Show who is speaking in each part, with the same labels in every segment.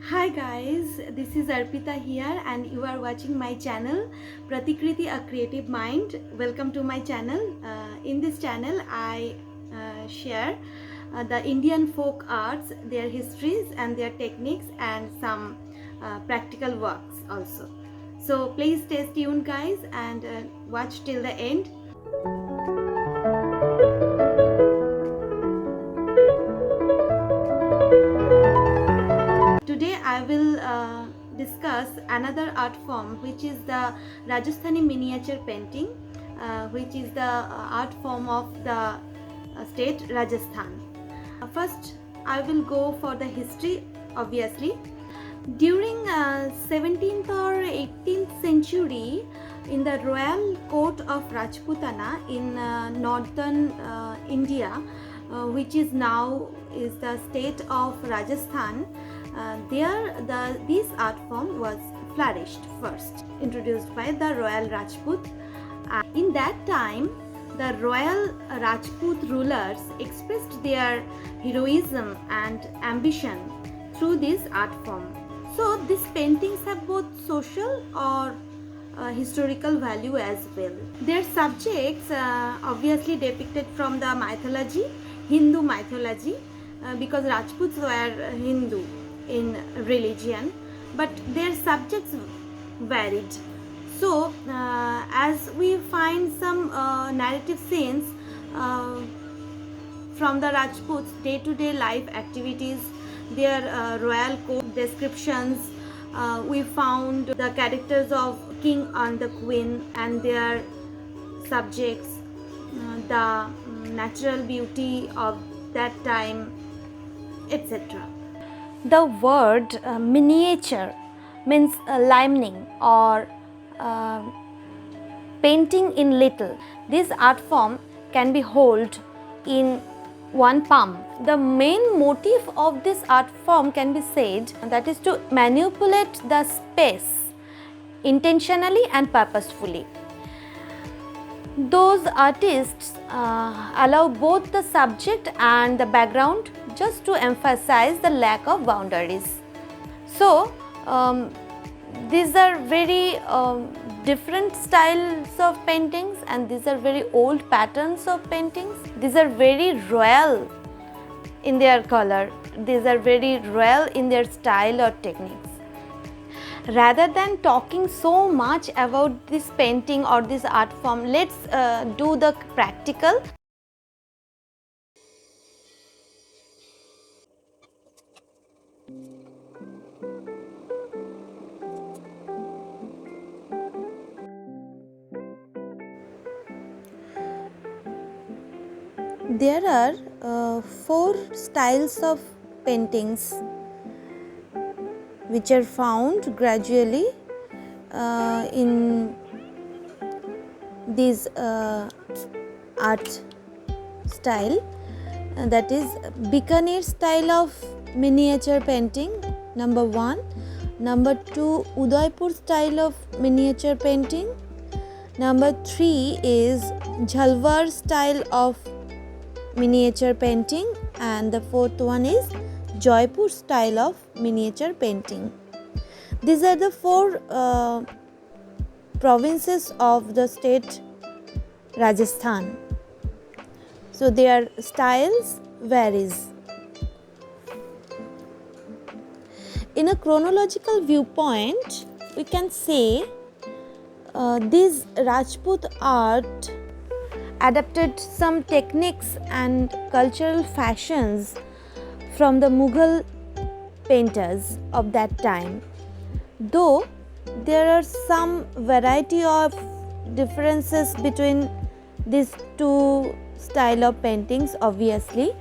Speaker 1: Hi guys, this is Arpita here and you are watching my channel Pratikriti A Creative Mind. Welcome to my channel. In this channel I share the Indian folk arts, their histories and their techniques and some practical works also. So please stay tuned guys and watch till the end. Today I will discuss another art form which is the Rajasthani miniature painting, which is the art form of the state Rajasthan. First I will go for the history obviously. During 17th or 18th century, in the royal court of Rajputana in northern India, which is now is the state of Rajasthan, this art form was flourished first, introduced by the royal Rajput. In that time, the royal Rajput rulers expressed their heroism and ambition through this art form. So these paintings have both social or historical value as well. Their subjects obviously depicted from the mythology, Hindu mythology, because Rajputs were Hindu in religion, but their subjects varied. So as we find some narrative scenes from the Rajputs' day-to-day life activities, their royal court descriptions, we found the characters of king and the queen and their subjects, the natural beauty of that time, etc. The word miniature means limning or painting in little. This art form can be held in one palm. The main motive of this art form can be said that is to manipulate the space intentionally and purposefully. Those artists allow both the subject and the background just to emphasize the lack of boundaries. So these are very different styles of paintings and these are very old patterns of paintings. These are very royal in their color. These are very royal in their style or techniques. Rather than talking so much about this painting or this art form, let's do the practical. There are 4 styles of paintings which are found gradually in this art style, that is Bikaner style of miniature painting, number 1. Number 2, Udaipur style of miniature painting. Number 3 is Jhalwar style of miniature painting, and the 4th one is Jaipur style of miniature painting. These are the 4 provinces of the state Rajasthan. So their styles varies. In a chronological viewpoint, we can say this Rajput art adapted some techniques and cultural fashions from the Mughal painters of that time. Though there are some variety of differences between these 2 style of paintings obviously.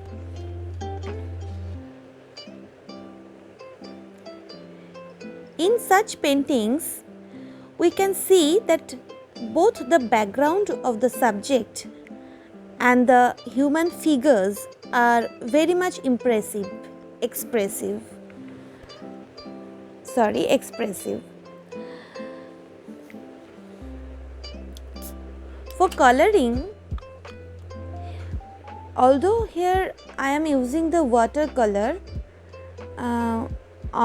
Speaker 1: In such paintings, we can see that both the background of the subject and the human figures are very much expressive. For coloring, although here I am using the watercolor,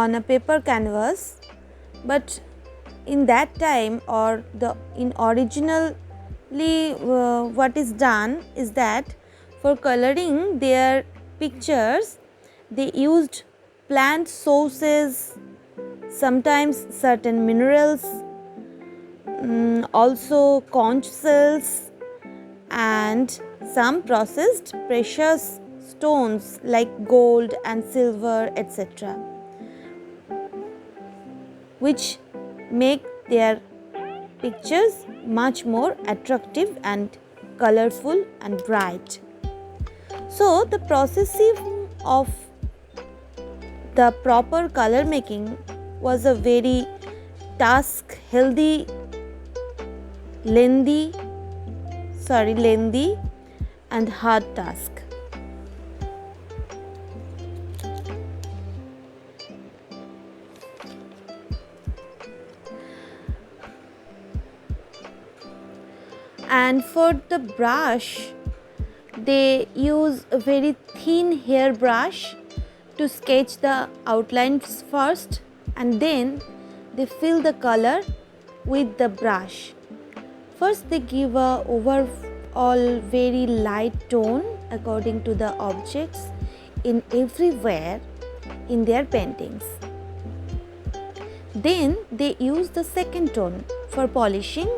Speaker 1: on a paper canvas, but in that time or in originally what is done is that for coloring their pictures they used plant sources, sometimes certain minerals, also conch shells, and some processed precious stones like gold and silver, etc., which make their pictures much more attractive and colorful and bright. So, the processing of the proper color making was a very lengthy and hard task. And for the brush, they use a very thin hair brush to sketch the outlines first, and then they fill the color with the brush. First they give a overall very light tone according to the objects in everywhere in their paintings. Then they use the second tone for polishing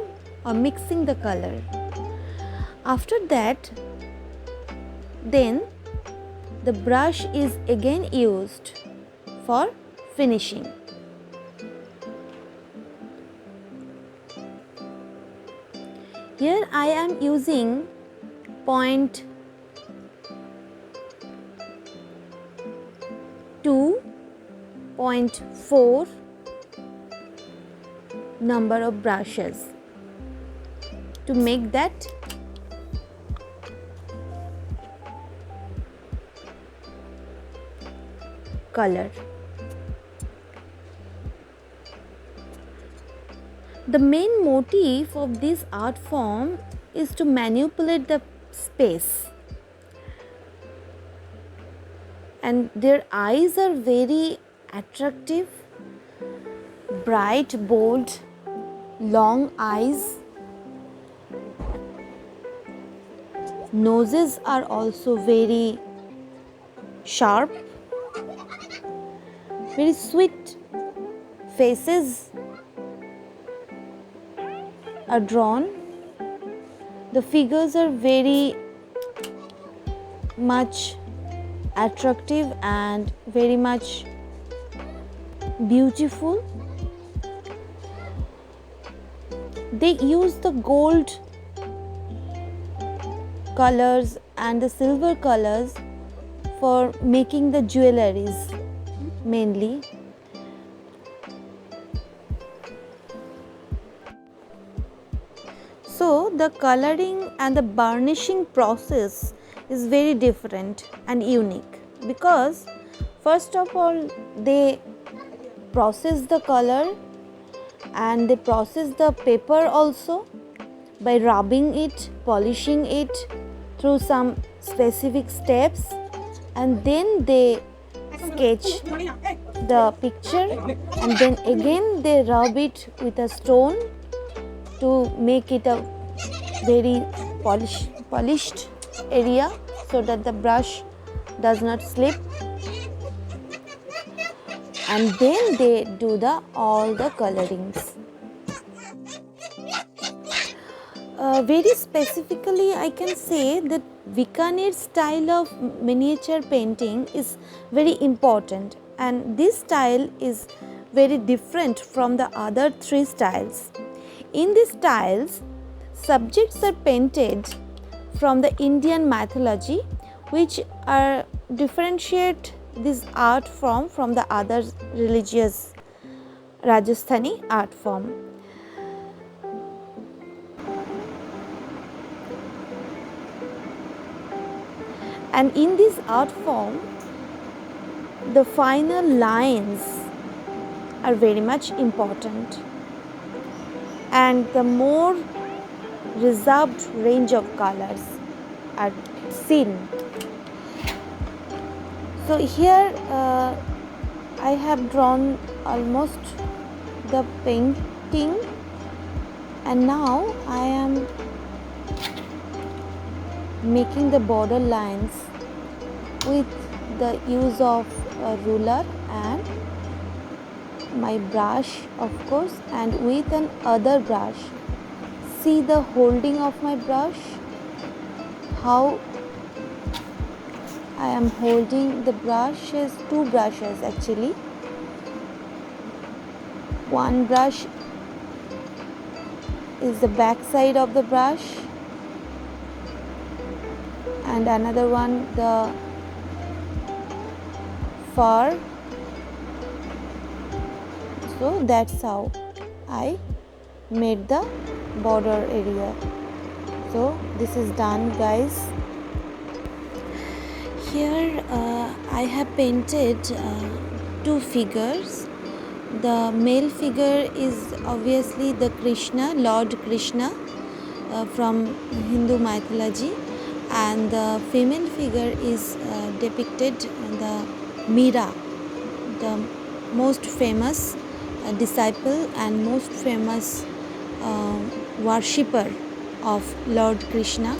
Speaker 1: or mixing the color. After that, then the brush is again used for finishing. Here I am using 0.2, 0.4 number of brushes to make that color. The main motive of this art form is to manipulate the space, and their eyes are very attractive, bright, bold, long eyes. Noses are also very sharp, very sweet faces are drawn. The figures are very much attractive and very much beautiful. They use the gold colors and the silver colors for making the jewelries mainly. So the coloring and the burnishing process is very different and unique, because first of all they process the color and they process the paper also by rubbing it, polishing it through some specific steps, and then they sketch the picture, and then again they rub it with a stone to make it a very polished area so that the brush does not slip, and then they do all the colorings. Very specifically, I can say that Bikaner style of miniature painting is very important, and this style is very different from the other three styles. In these styles, subjects are painted from the Indian mythology, which are differentiate this art form from the other religious Rajasthani art form. And in this art form, the final lines are very much important, and the more reserved range of colors are seen. So here I have drawn almost the painting, and now I am making the border lines with the use of a ruler and my brush, of course, and with an other brush. See the holding of my brush, how I am holding the brush is two brushes actually. One brush is the back side of the brush and another one the far. So that's how I made the border area. So this is done, guys. Here I have painted two figures. The male figure is obviously the Krishna, Lord Krishna from Hindu mythology, and the female figure is depicted the Meera, the most famous disciple and most famous worshipper of Lord Krishna.